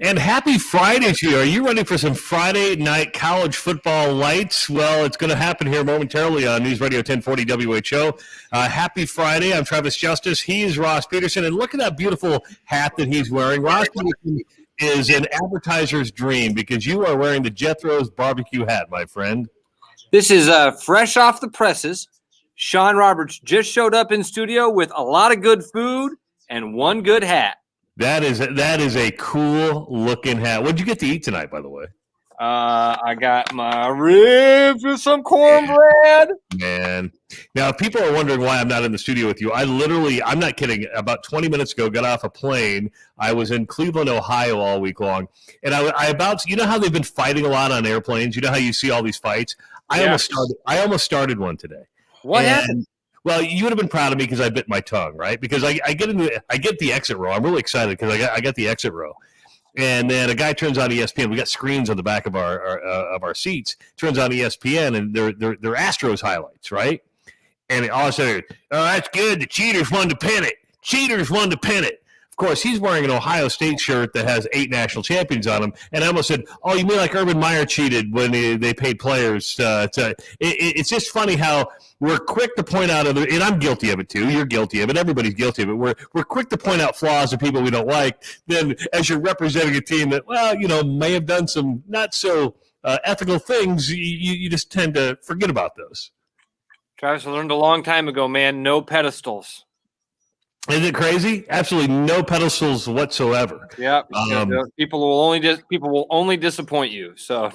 And happy Friday to you. Are you ready for some Friday night college football lights? Well, it's going to happen here momentarily on News Radio 1040 WHO. Happy Friday. I'm Travis Justice. He is Ross Peterson. And look at that beautiful hat that he's wearing. Ross Peterson is an advertiser's dream because you are wearing the Jethro's barbecue hat, my friend. This is fresh off the presses. Sean Roberts just showed up in studio with a lot of good food and one good hat. That is a cool looking hat. What did you get to eat tonight, by the way? I got my ribs with some cornbread. Man. Now, if people are wondering why I'm not in the studio with you, I'm not kidding, about 20 minutes ago, got off a plane. I was in Cleveland, Ohio all week long. And you know how they've been fighting a lot on airplanes? You know how you see all these fights? I almost started one today. What happened? Well, you would have been proud of me because I bit my tongue, right? Because I get the exit row. I'm really excited because I got the exit row, and then a guy turns on ESPN. We got screens on the back of our seats. Turns on ESPN, and they're Astros highlights, right? And all of a sudden, oh, that's good. The Cheaters won to pin it. Cheaters won to pin it. Of course, he's wearing an Ohio State shirt that has 8 national champions on him. And I almost said, oh, you mean like Urban Meyer cheated when they paid players? It's just funny how we're quick to point out, and I'm guilty of it too. You're guilty of it. Everybody's guilty of it. We're quick to point out flaws of people we don't like. Then as you're representing a team that, may have done some not so ethical things, you just tend to forget about those. Travis, I learned a long time ago, man, no pedestals. Is it crazy? Absolutely no pedestals whatsoever. Yeah, people will only disappoint you. So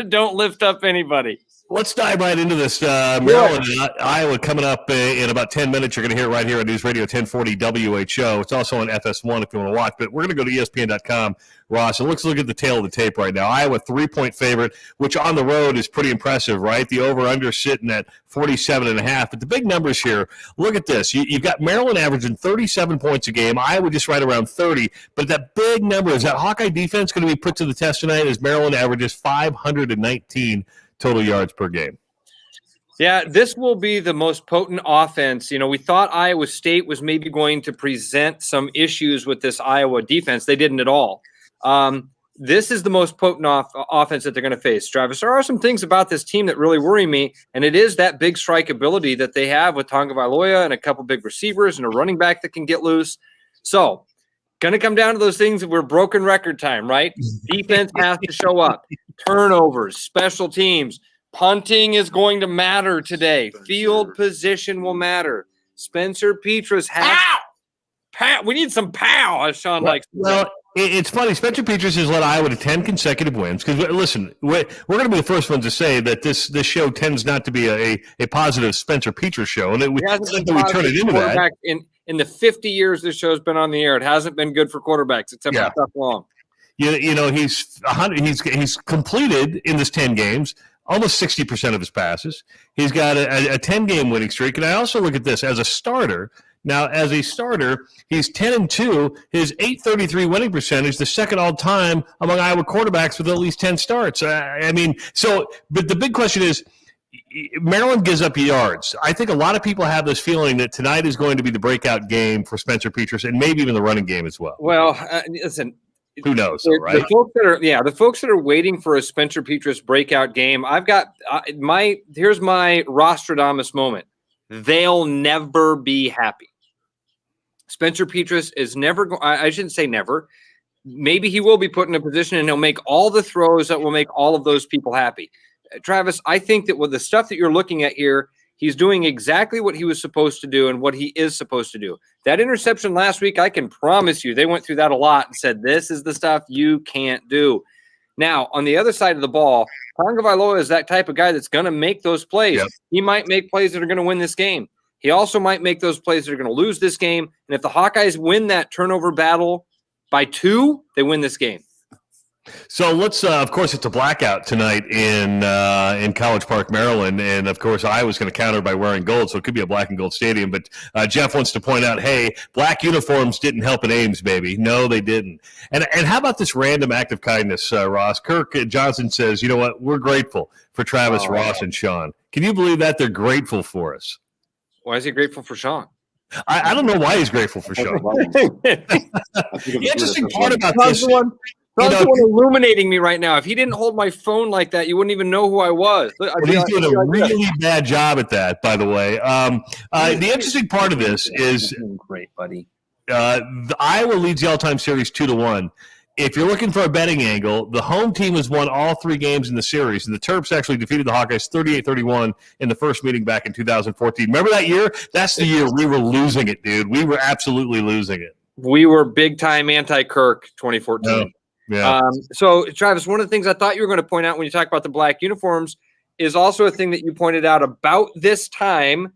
don't lift up anybody. Let's dive right into this. Maryland and Iowa coming up in about 10 minutes. You're going to hear it right here on News Radio 1040 WHO. It's also on FS1 if you want to watch. But we're going to go to ESPN.com, Ross. And let's look at the tail of the tape right now. Iowa 3-point favorite, which on the road is pretty impressive, right? The over-under sitting at 47.5. But the big numbers here, look at this. You've got Maryland averaging 37 points a game. Iowa just right around 30. But that big number, is that Hawkeye defense going to be put to the test tonight as Maryland averages 519 total yards per game? Yeah, this will be the most potent offense. You know, we thought Iowa State was maybe going to present some issues with this Iowa defense. They didn't at all. This is the most potent offense that they're going to face. Travis, there are some things about this team that really worry me, and it is that big strike ability that they have with Tonga Vailoa and a couple big receivers and a running back that can get loose. So, going to come down to those things that we're broken record time, right? Defense has to show up. Turnovers, special teams, punting is going to matter today. Field position will matter. Spencer Petras has pow. We need some pow, as Sean likes to say. Well, it's funny. Spencer Petras has led Iowa to 10 consecutive wins. Because listen, we're going to be the first ones to say that this show tends not to be a positive Spencer Petras show, and we turn it into that. In the 50 years this show's been on the air, it hasn't been good for quarterbacks except for Chuck Long. You know, he's completed in this 10 games almost 60% of his passes. He's got a 10-game winning streak. And I also look at this as a starter. Now, as a starter, he's 10-2. His .833 winning percentage, the second all-time among Iowa quarterbacks with at least 10 starts. But the big question is, Maryland gives up yards. I think a lot of people have this feeling that tonight is going to be the breakout game for Spencer Petras and maybe even the running game as well. Well, listen. Who knows, right? The folks that are waiting for a Spencer Petras breakout game, I've got here's my Rostradamus moment. They'll never be happy. Spencer Petras is never I shouldn't say never. Maybe he will be put in a position and he'll make all the throws that will make all of those people happy. Travis, I think that with the stuff that you're looking at here, he's doing exactly what he was supposed to do and what he is supposed to do. That interception last week, I can promise you, they went through that a lot and said, this is the stuff you can't do. Now, on the other side of the ball, Tonga Vailoa is that type of guy that's going to make those plays. Yep. He might make plays that are going to win this game. He also might make those plays that are going to lose this game. And if the Hawkeyes win that turnover battle by 2, they win this game. So let's, of course, it's a blackout tonight in College Park, Maryland, and of course Iowa's going to counter by wearing gold, so it could be a black and gold stadium. But Jeff wants to point out, hey, black uniforms didn't help in Ames, baby. No, they didn't. And how about this random act of kindness, Ross? Kirk Johnson says, you know what? We're grateful for Travis, Ross, and Sean. Can you believe that? They're grateful for us. Why is he grateful for Sean? I don't know why he's grateful for Sean. The interesting part about this. Sean's the one illuminating me right now. If he didn't hold my phone like that, you wouldn't even know who I was. He's doing a really bad job at that, by the way. The interesting part of this is great, buddy. The Iowa leads the all-time series 2-1. If you're looking for a betting angle, the home team has won all 3 games in the series, and the Terps actually defeated the Hawkeyes 38-31 in the first meeting back in 2014. Remember that year? That's the year we were losing it, dude. We were absolutely losing it. We were big-time anti-Kirk 2014. Oh, yeah. So, Travis, one of the things I thought you were going to point out when you talk about the black uniforms is also a thing that you pointed out about this time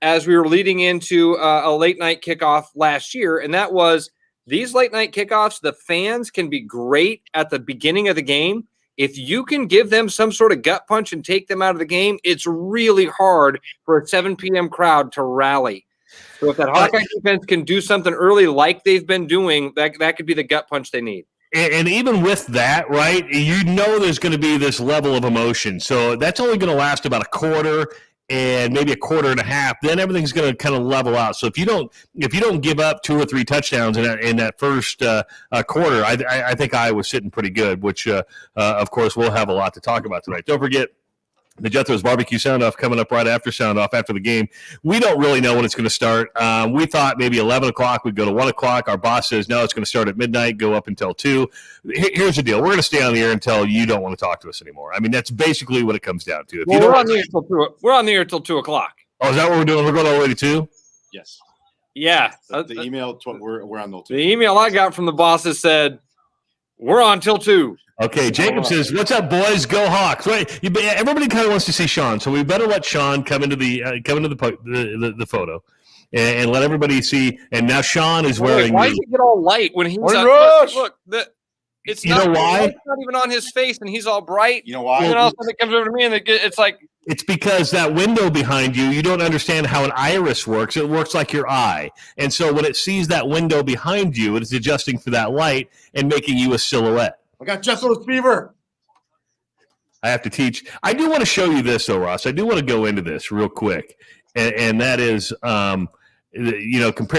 as we were leading into a late-night kickoff last year, and that was these late-night kickoffs, the fans can be great at the beginning of the game. If you can give them some sort of gut punch and take them out of the game, it's really hard for a 7 p.m. crowd to rally. So if that Hawkeye defense can do something early like they've been doing, that could be the gut punch they need. And even with that, right, you know there's going to be this level of emotion. So that's only going to last about a quarter and maybe a quarter and a half. Then everything's going to kind of level out. So if you don't give up 2 or 3 touchdowns in that first quarter, I think Iowa's sitting pretty good, which, of course, we'll have a lot to talk about tonight. Don't forget, the Jethro's Barbecue Sound-Off coming up right after Sound-Off after the game. We don't really know when it's going to start. We thought maybe 11 o'clock. We'd go to 1 o'clock. Our boss says, no, it's going to start at midnight, go up until 2. Here's the deal. We're going to stay on the air until you don't want to talk to us anymore. I mean, that's basically what it comes down to. We're on the air till 2 o'clock. Oh, is that what we're doing? We're going all the way to 2? Yes. Yeah. The email, we're on till 2. The email I got from the bosses said, we're on till 2. Okay, Jacob says, "What's up, boys? Go Hawks!" Right? Everybody kind of wants to see Sean, so we better let Sean come into the photo and let everybody see. And now Sean is wearing. Why does it get all light when he's look? It's you know why? It's not even on his face, and he's all bright. You know why? And then all of a sudden it comes over to me, and it's like. It's because that window behind you don't understand how an iris works. It works like your eye. And so when it sees that window behind you, it is adjusting for that light and making you a silhouette. I got Jethro's fever. I have to teach. I do want to show you this, though, Ross. I do want to go into this real quick. And that is, compare,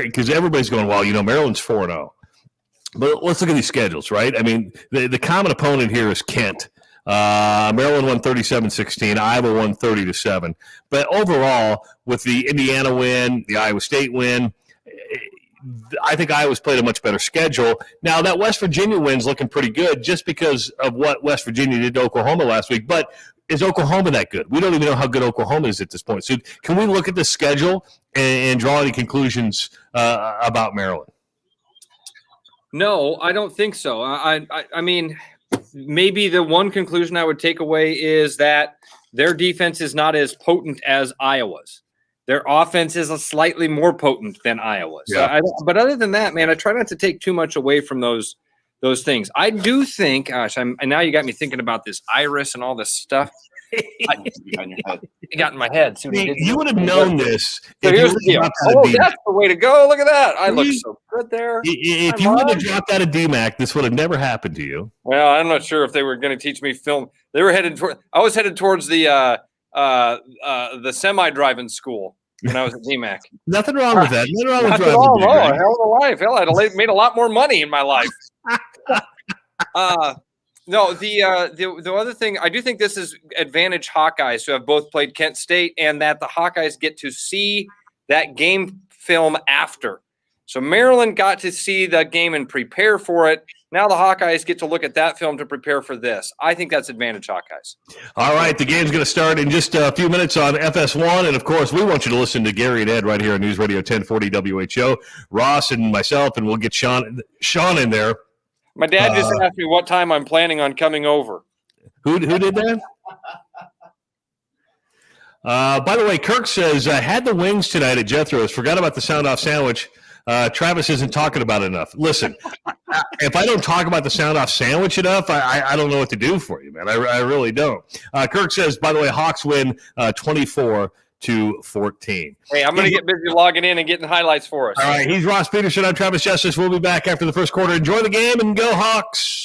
because everybody's going, well, Maryland's 4-0. But let's look at these schedules, right? I mean, the common opponent here is Kent. Maryland won 37-16. Iowa won 30-7. But overall, with the Indiana win, the Iowa State win, I think Iowa's played a much better schedule. Now, that West Virginia win's looking pretty good just because of what West Virginia did to Oklahoma last week. But is Oklahoma that good? We don't even know how good Oklahoma is at this point. So can we look at the schedule and draw any conclusions about Maryland? No, I don't think so. I mean – maybe the one conclusion I would take away is that their defense is not as potent as Iowa's. Their offense is a slightly more potent than Iowa's. Yeah. But other than that, man, I try not to take too much away from those things. I do think, and now you got me thinking about this iris and all this stuff. It got in my head. You would have known this. So here's the deal. That's the way to go. Look at that. I look so good there. If you would have dropped out of DMAC, this would have never happened to you. Well, I'm not sure if they were going to teach me film. They were I was headed towards the semi-driving school when I was at DMAC. Nothing wrong with that. Nothing wrong with driving. No, a hell of a life. Hell, I'd made a lot more money in my life. No, the other thing, I do think this is advantage Hawkeyes who have both played Kent State, and that the Hawkeyes get to see that game film after. So Maryland got to see the game and prepare for it. Now the Hawkeyes get to look at that film to prepare for this. I think that's advantage Hawkeyes. All right, the game's going to start in just a few minutes on FS1, and of course, we want you to listen to Gary and Ed right here on News Radio 1040 WHO. Ross and myself, and we'll get Sean in there. My dad just asked me what time I'm planning on coming over. Who did that? By the way, Kirk says, had the wings tonight at Jethro's. Forgot about the sound-off sandwich. Travis isn't talking about it enough. Listen, if I don't talk about the sound-off sandwich enough, I don't know what to do for you, man. I really don't. Kirk says, by the way, Hawks win 24-14. Hey, I'm going to get busy logging in and getting highlights for us. All right, he's Ross Peterson. I'm Travis Justice. We'll be back after the first quarter. Enjoy the game and go Hawks.